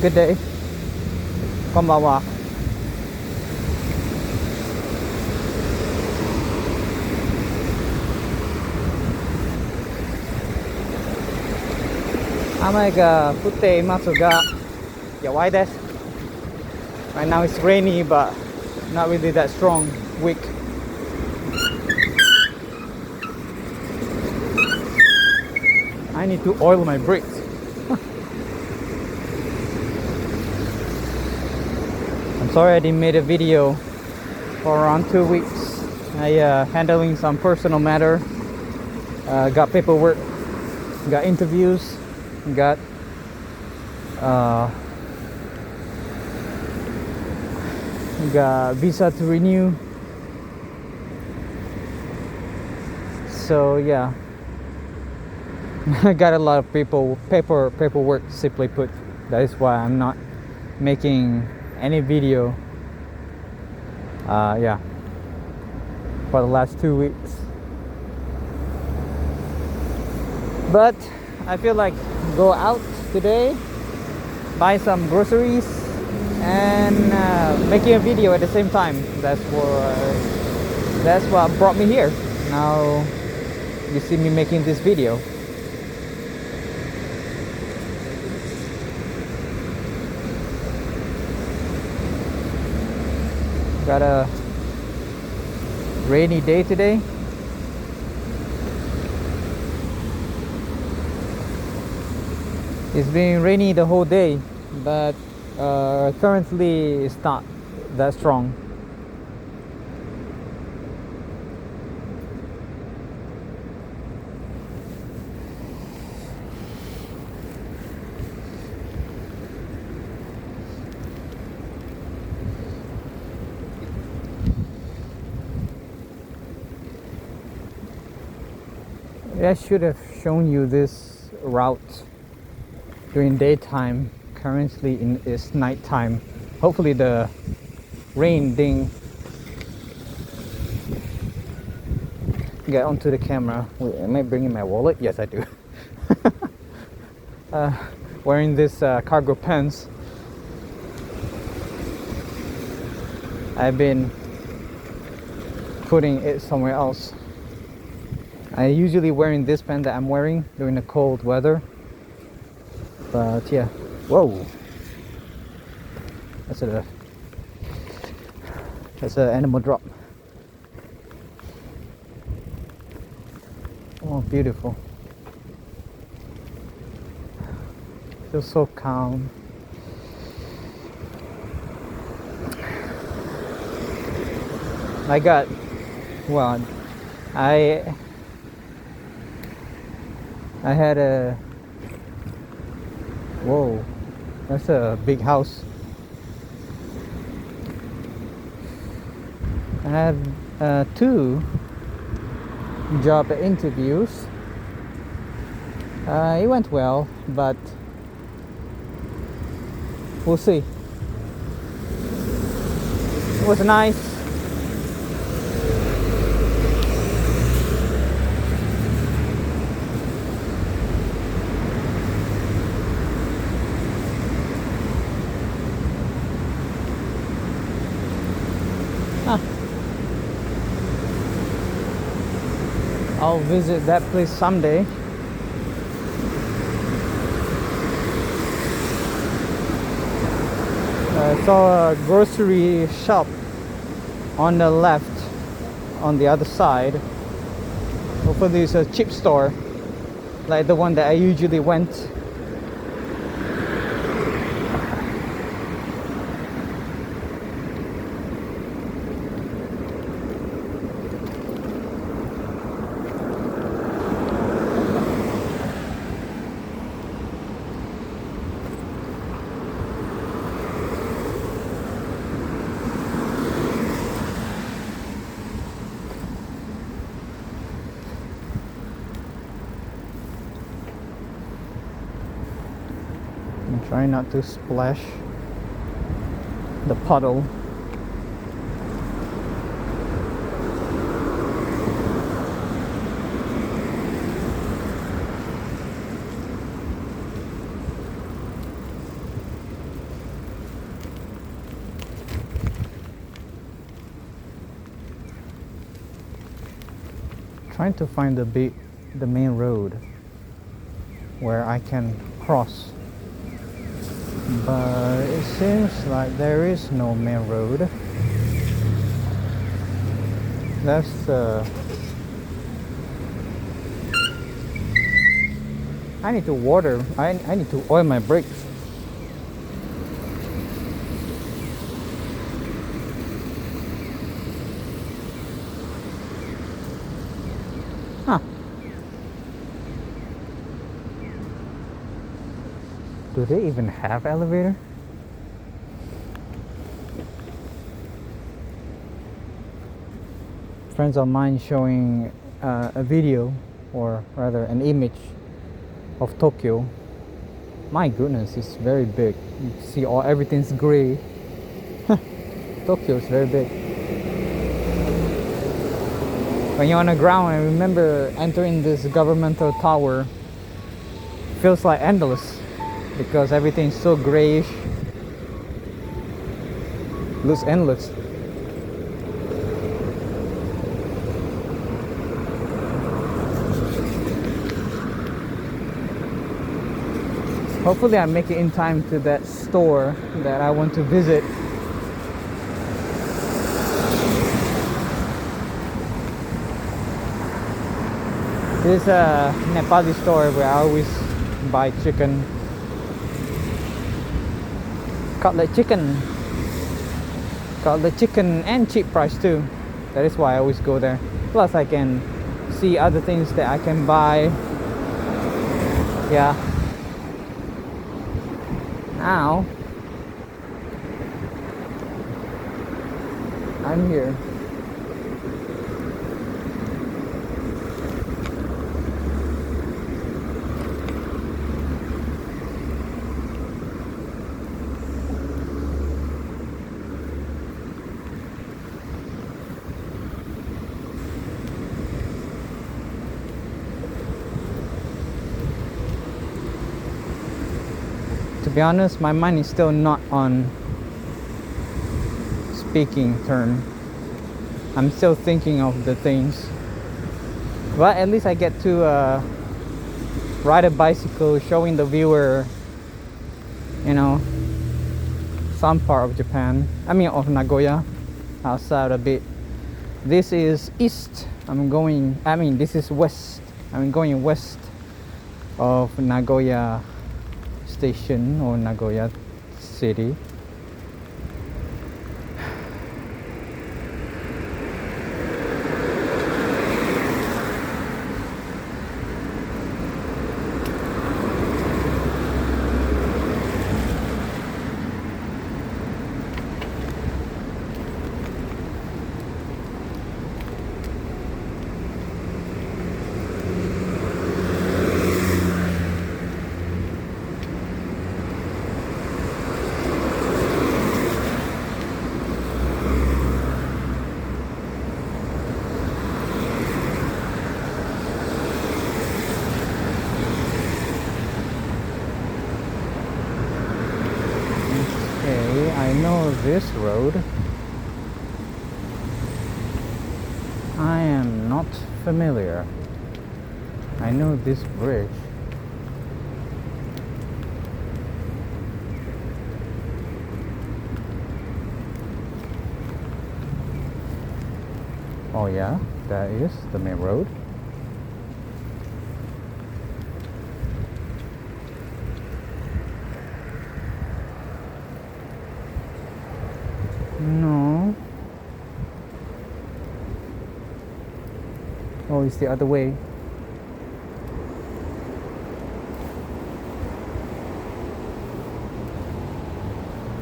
Good day. Konbanwa. Amai ga futte imasu ga yawai desu. Right now it's rainy, but not really that strong. Weak. I need to oil my brakes. I'm sorry I didn't make a video for around 2 weeks. I handling some personal matter. Got paperwork, got interviews, got visa to renew. So yeah, I got a lot of paperwork, simply put. That is why I'm not making any video yeah, for the last 2 weeks. But I feel like go out today, buy some groceries, and making a video at the same time. That's what brought me here. Now you see me making this video. Got a rainy day today. It's been rainy the whole day, but currently it's not that strong. I should have shown you this route during daytime. Currently it's nighttime. Hopefully the rain didn't get onto the camera. Wait, am I bringing my wallet? Yes, I do. Wearing this cargo pants. I've been putting it somewhere else. I usually wearing this pant that I'm wearing during the cold weather. But yeah, whoa, that's an animal drop. Oh, beautiful. Feels so calm. I got, well, I had a, whoa, that's a big house. I had 2 job interviews. It went well, but we'll see. It was nice. I'll visit that place someday. I saw a grocery shop on the left, on the other side. Hopefully it's a cheap store like the one that I usually went. I'm trying not to splash the puddle. trying to find the main road where I can cross, but it seems like there is no main road. That's I need to water. I need to oil my brakes. Huh. Do they even have elevator? Friends of mine showing a video, or rather an image of Tokyo. My goodness, it's very big. You see everything's gray. Tokyo is very big. When you're on the ground, I remember entering this governmental tower. Feels like endless because everything's so grayish. Looks endless. Hopefully I make it in time to that store that I want to visit. This is a Nepali store where I always buy chicken. Cutlet chicken and cheap price too. That is why I always go there. Plus I can see other things that I can buy. Yeah. Now I'm here. To be honest, my mind is still not on speaking turn. I'm still thinking of the things. But at least I get to ride a bicycle, showing the viewer, some part of Japan. Of Nagoya, outside a bit. This is east. This is west. I'm going west of Nagoya Station or Nagoya City. I know this road. I am not familiar. I know this bridge. Oh yeah, that is the main road. No. Oh, it's the other way.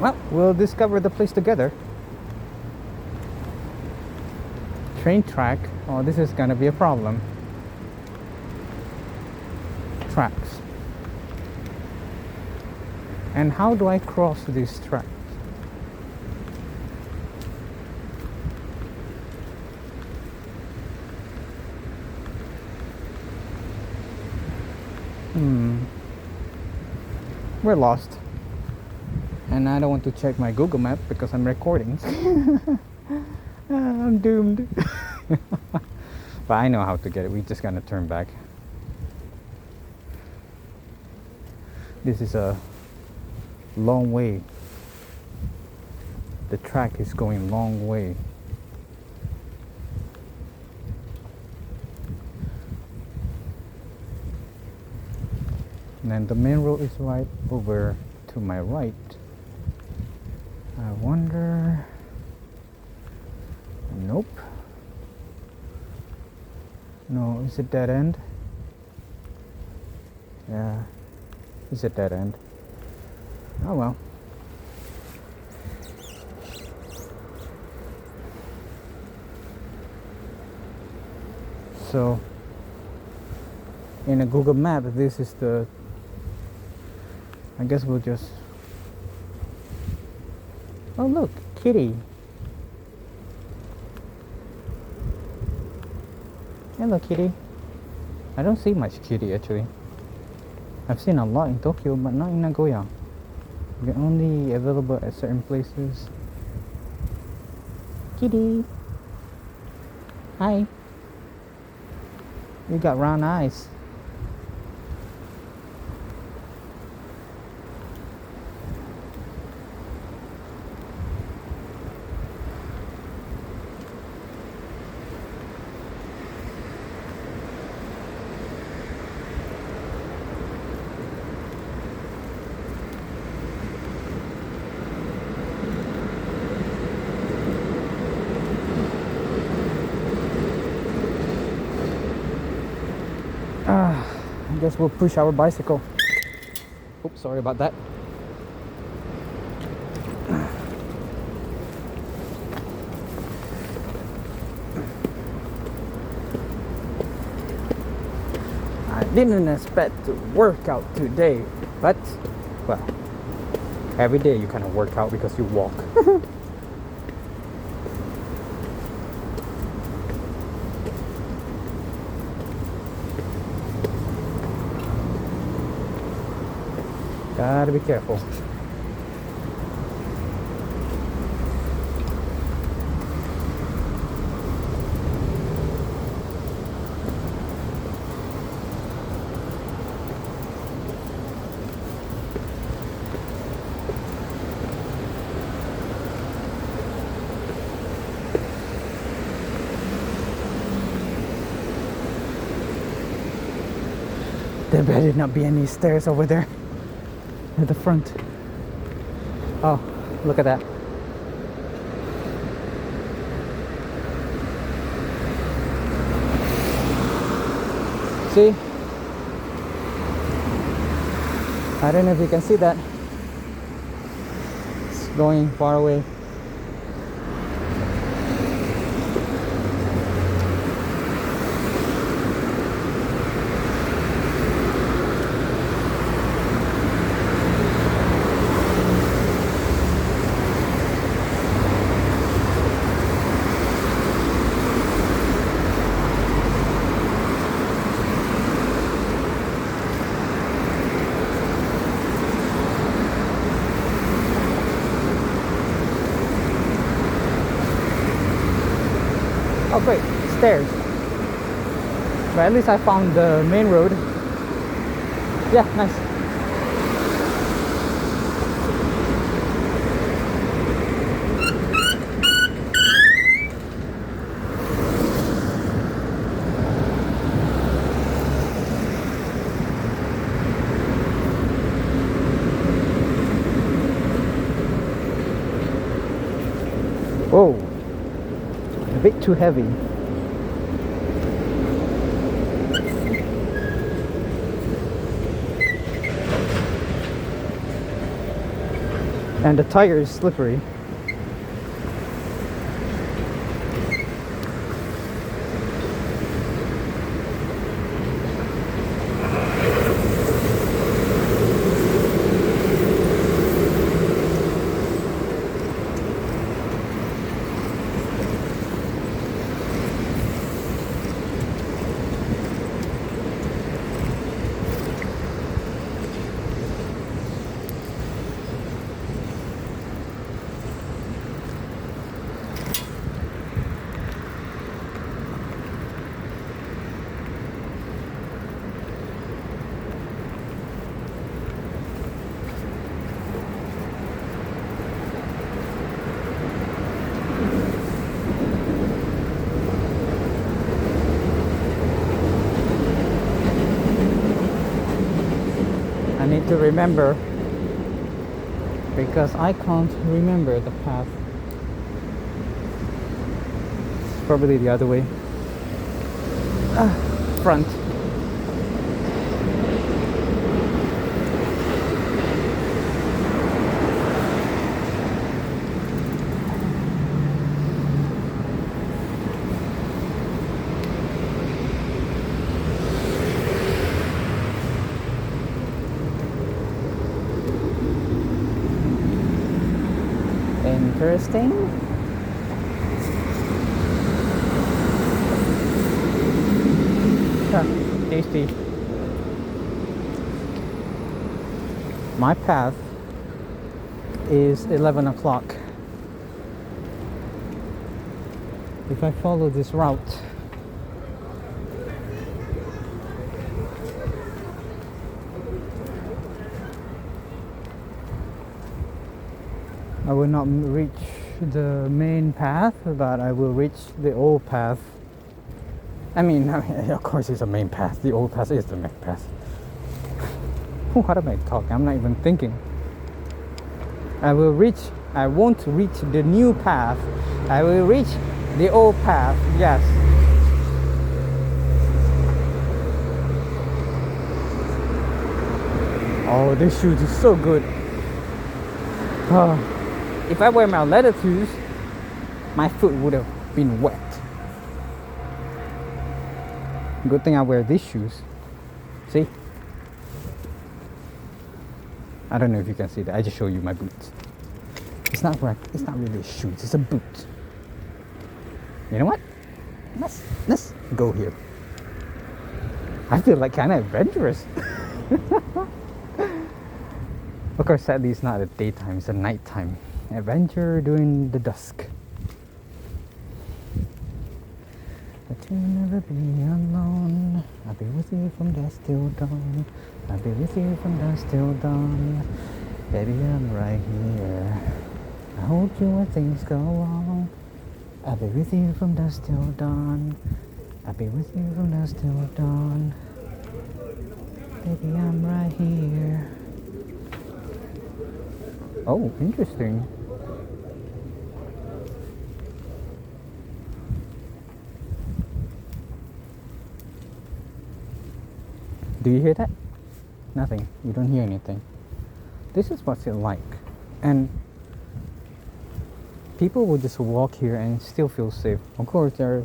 Well, we'll discover the place together. Train track. Oh, this is gonna be a problem. Tracks. And how do I cross these tracks? We're lost. And I don't want to check my Google map because I'm recording. I'm doomed. But I know how to get it. We just gotta turn back. This is a long way. The track is going long way. And then the main road is right over to my right. I wonder... Nope. No, is it dead end? Yeah, it's a dead end. Oh well. So, in a Google map, this is the... I guess we'll just... Oh look, kitty. Hello kitty. I don't see much kitty actually. I've seen a lot in Tokyo, but not in Nagoya. They're only available at certain places. Kitty. Hi. You got round eyes. I guess we'll push our bicycle. Oops, sorry about that. I didn't expect to work out today, but, well, every day you kind of work out because you walk. Gotta be careful. There better not be any stairs over there at the front. Oh, look at that. See? I don't know if you can see that. It's going far away. Oh great, stairs. But at least I found the main road. Yeah, nice. Whoa, a bit too heavy. And the tire is slippery. to remember, because I can't remember the path. Probably the other way. Front. Interesting. Tasty. My path is 11 o'clock. If I follow this route, I will not reach the main path, but I will reach the old path. I mean, of course it's the main path. The old path is the main path. What am I talking? I'm not even thinking. I won't reach the new path. I will reach the old path, yes. Oh, this shoes is so good. If I wear my leather shoes, my foot would have been wet. Good thing I wear these shoes. See? I don't know if you can see that. I just show you my boots. It's not really shoes. It's a boot. You know what? Let's go here. I feel like kind of adventurous. Of course, sadly, it's not a daytime. It's a nighttime adventure during the dusk. But you'll never be alone. I'll be with you from dusk till dawn. I'll be with you from dusk till dawn. Baby, I'm right here. I hold you when things go wrong. I'll be with you from dusk till dawn. I'll be with you from dusk till dawn. Baby, I'm right here. Oh, interesting. Do you hear that? Nothing. You don't hear anything. This is what's it like. And people will just walk here and still feel safe. Of course, there are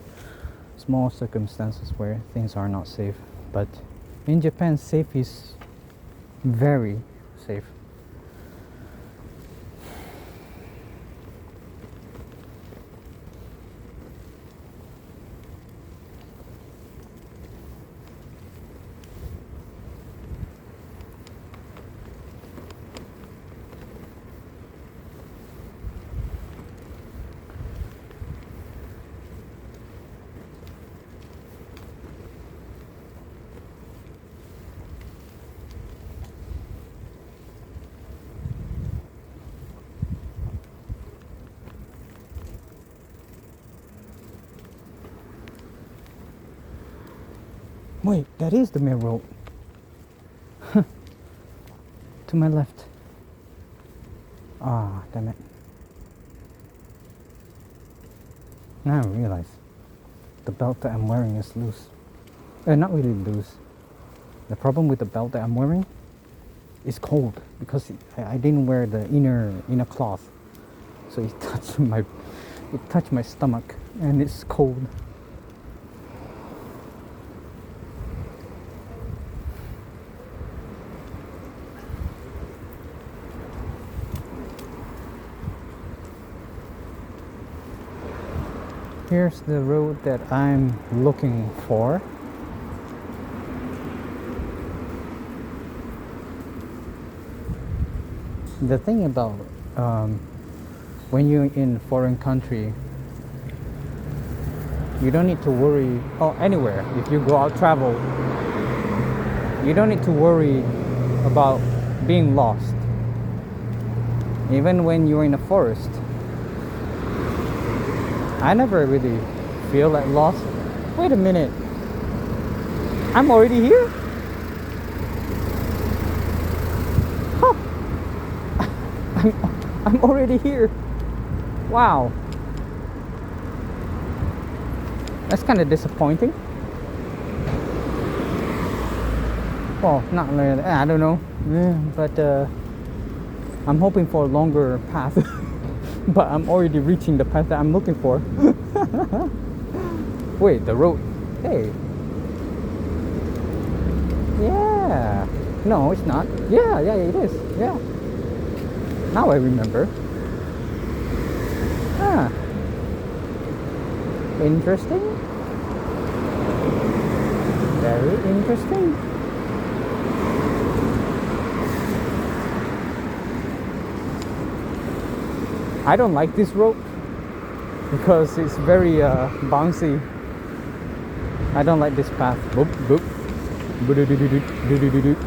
small circumstances where things are not safe. But in Japan, safe is very safe. Wait, that is the main road. To my left. Ah, damn it. Now I realize the belt that I'm wearing is loose. Not really loose. The problem with the belt that I'm wearing is cold because I didn't wear the inner cloth, so it touched my stomach and it's cold. Here's the road that I'm looking for. The thing about when you're in foreign country, you don't need to worry, anywhere. If you go out travel, you don't need to worry about being lost. Even when you're in a forest, I never really feel like lost. Wait a minute. I'm already here? I'm already here. Wow. That's kind of disappointing. Well, not really. I don't know. Yeah, but I'm hoping for a longer path. But I'm already reaching the path that I'm looking for. Wait, the road. Hey. Yeah. No, it's not. Yeah, it is. Yeah. Now I remember. Ah. Interesting. Very interesting. I don't like this rope because it's very bouncy. I don't like this path. Boop, boop. Boo-doo-doo-doo-doo-doo-doo-doo.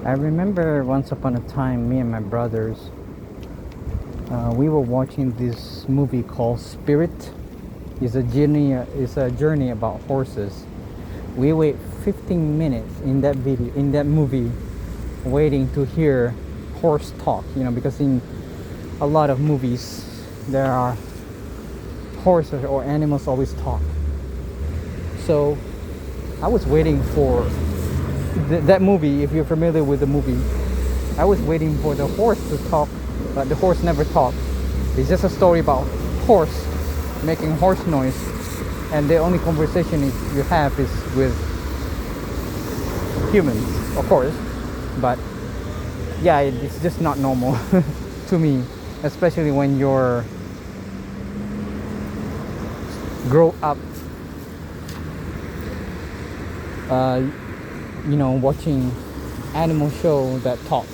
I remember once upon a time, me and my brothers, we were watching this movie called Spirit. It's a journey about horses. We wait 15 minutes in that movie, waiting to hear horse talk. Because in a lot of movies, there are horses or animals always talk. So I was waiting for that movie. If you're familiar with the movie, I was waiting for the horse to talk, but the horse never talked. It's just a story about horse making horse noise, and the only conversation you have is with humans, of course. But yeah, it's just not normal to me, especially when you're grow up watching animal show that talks,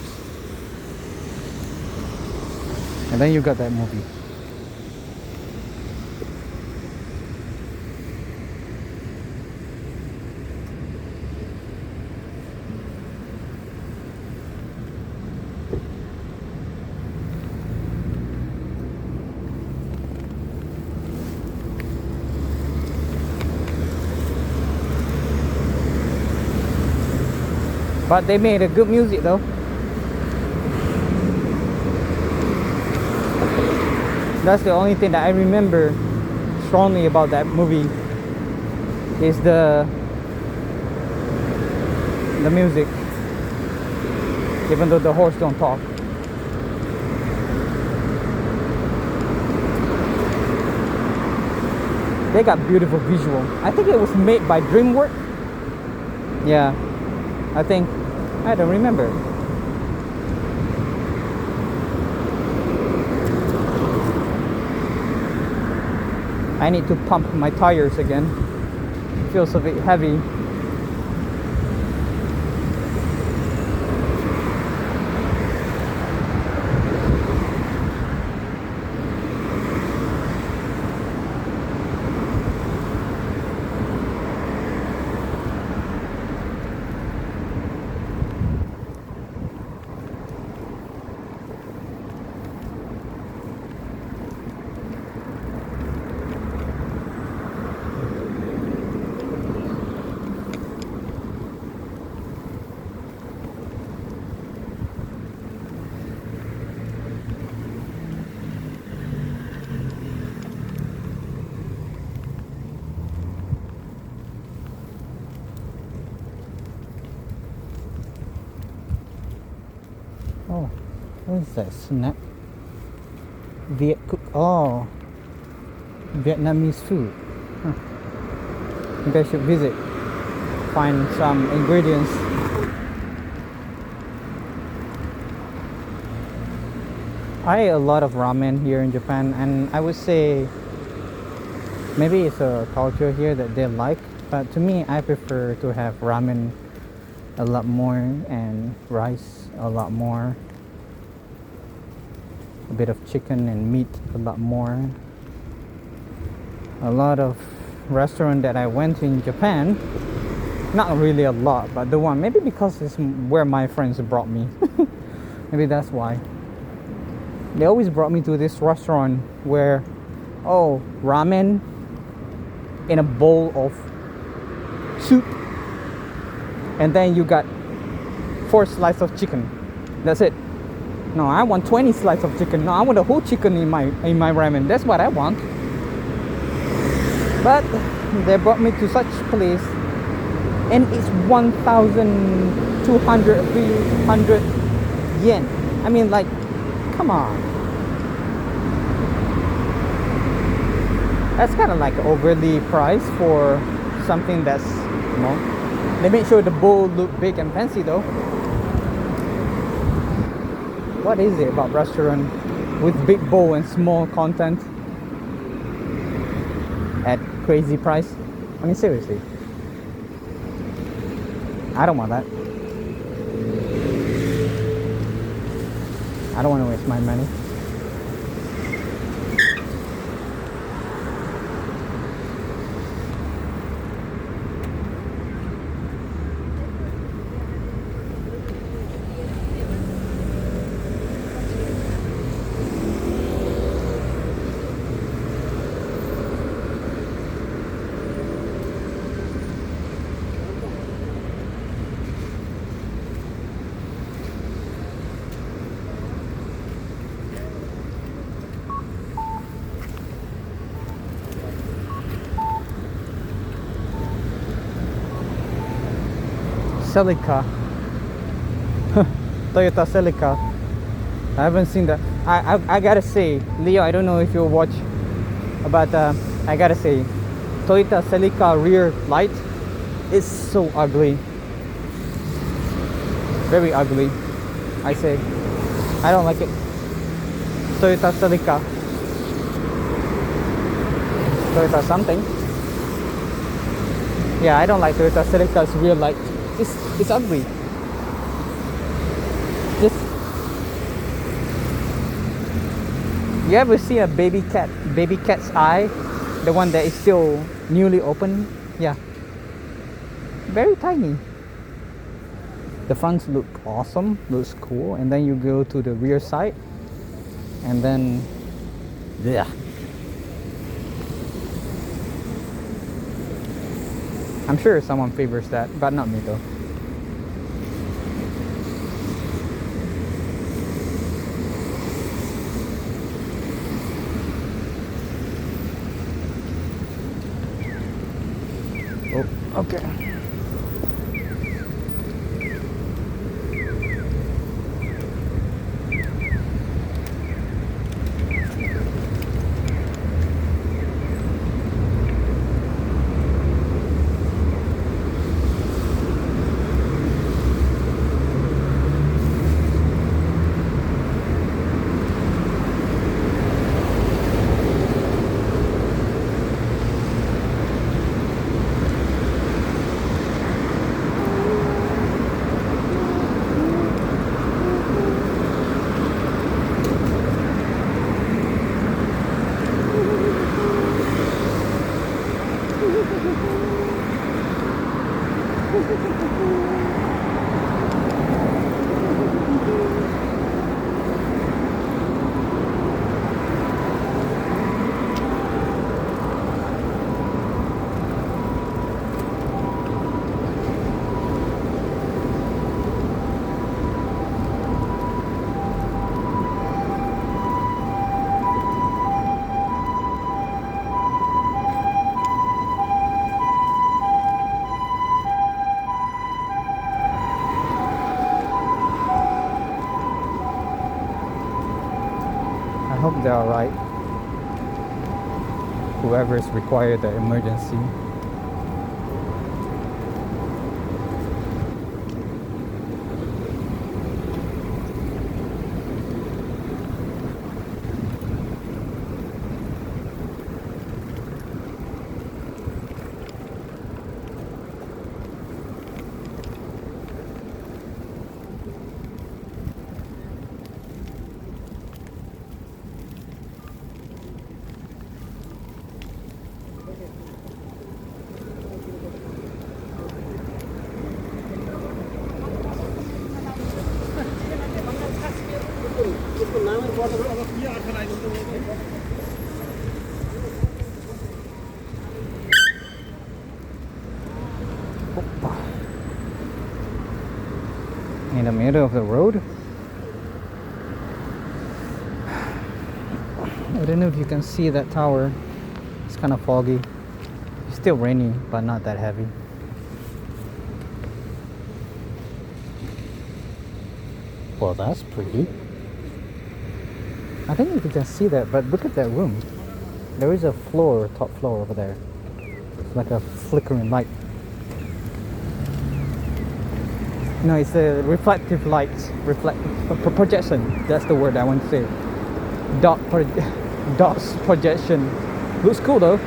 and then you got that movie. But they made a good music though. That's the only thing that I remember strongly about that movie is the music. Even though the horse don't talk. They got beautiful visual. I think it was made by DreamWorks. Yeah, I think. I don't remember. I need to pump my tires again. It feels a bit heavy. Oh, what is that? Snack? Oh, Vietnamese food. Huh. Maybe I should visit. Find some ingredients. I ate a lot of ramen here in Japan, and I would say maybe it's a culture here that they like, but to me, I prefer to have ramen a lot more and rice a lot more, a bit of chicken and meat a lot more. A lot of restaurant that I went to in Japan, not really a lot, but the one, maybe because it's where my friends brought me. Maybe that's why. They always brought me to this restaurant where, oh, ramen in a bowl of soup, and then you got 4 slices of chicken. That's it. No, I want 20 slices of chicken. No, I want the whole chicken in my ramen. That's what I want. But they brought me to such place, and it's 1,200, 300 yen. I mean, like, come on. That's kind of like overly priced for something that's, you know, they make sure the bowl look big and fancy though. What is it about restaurant with big bowl and small content at crazy price? I mean, seriously, I don't want that. I don't want to waste my money. Celica. Toyota Celica. I haven't seen that. I gotta say, Leo, I don't know if you'll watch, but I gotta say, Toyota Celica rear light is so ugly. Very ugly. I say, I don't like it. Toyota Celica. Toyota something. Yeah, I don't like Toyota Celica's rear light. It's ugly. Just, you ever see a baby cat's eye? The one that is still newly open? Yeah. Very tiny. The fronts look awesome, looks cool, and then you go to the rear side, and then, yeah. I'm sure someone favors that, but not me though. Oh, okay. I hope they're alright. Whoever's required the emergency. the middle of the road. I don't know if you can see that tower. It's kind of foggy. It's still raining, but not that heavy. Well, that's pretty. I don't know if you can see that, but look at that room. There is a floor, top floor over there. It's like a flickering light. No, it's a reflective light. Projection. That's the word I want to say. Dots projection. Looks cool though.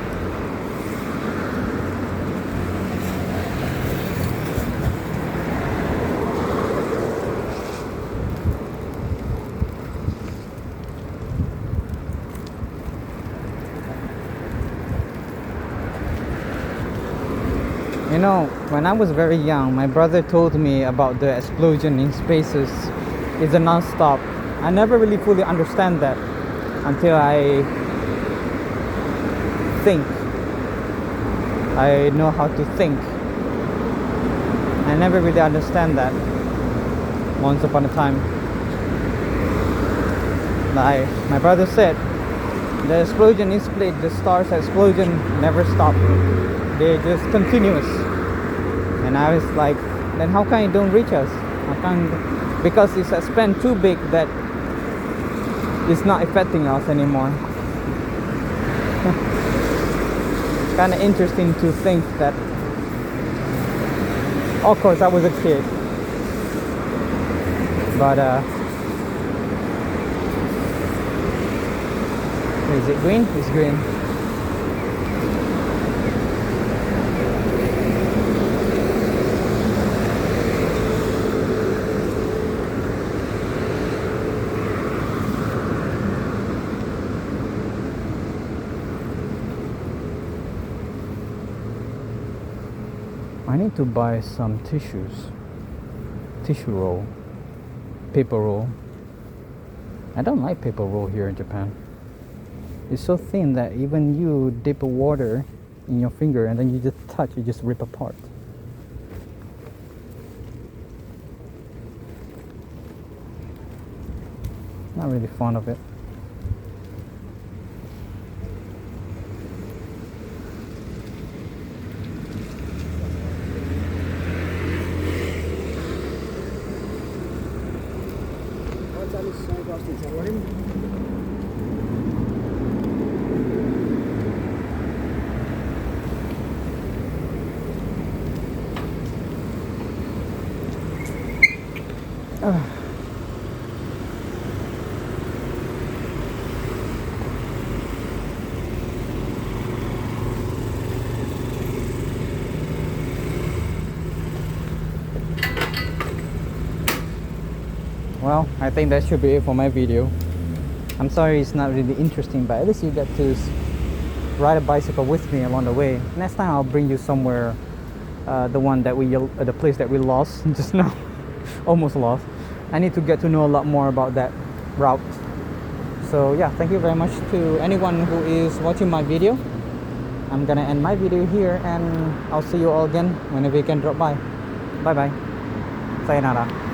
You know, when I was very young, my brother told me about the explosion in spaces. It's a non-stop. I never really fully understand that until I think. I know how to think. I never really understand that once upon a time. Like my brother said, the explosion is split, the stars explosion never stop. They're just continuous. And I was like, then how come it don't reach us? How come? Because it's a span too big that it's not affecting us anymore. It's kind of interesting to think that. Of course, I was a kid, but is it green? It's green. I need to buy some tissues. Tissue roll. Paper roll. I don't like paper roll here in Japan. It's so thin that even you dip water in your finger and then you just touch, you just rip apart. Not really fond of it. Well, I think that should be it for my video. I'm sorry it's not really interesting, but at least you get to ride a bicycle with me along the way. Next time I'll bring you somewhere, the place that we lost just now, almost lost. I need to get to know a lot more about that route. So yeah, thank you very much to anyone who is watching my video. I'm gonna end my video here and I'll see you all again whenever you can drop by. Bye bye. Sayonara.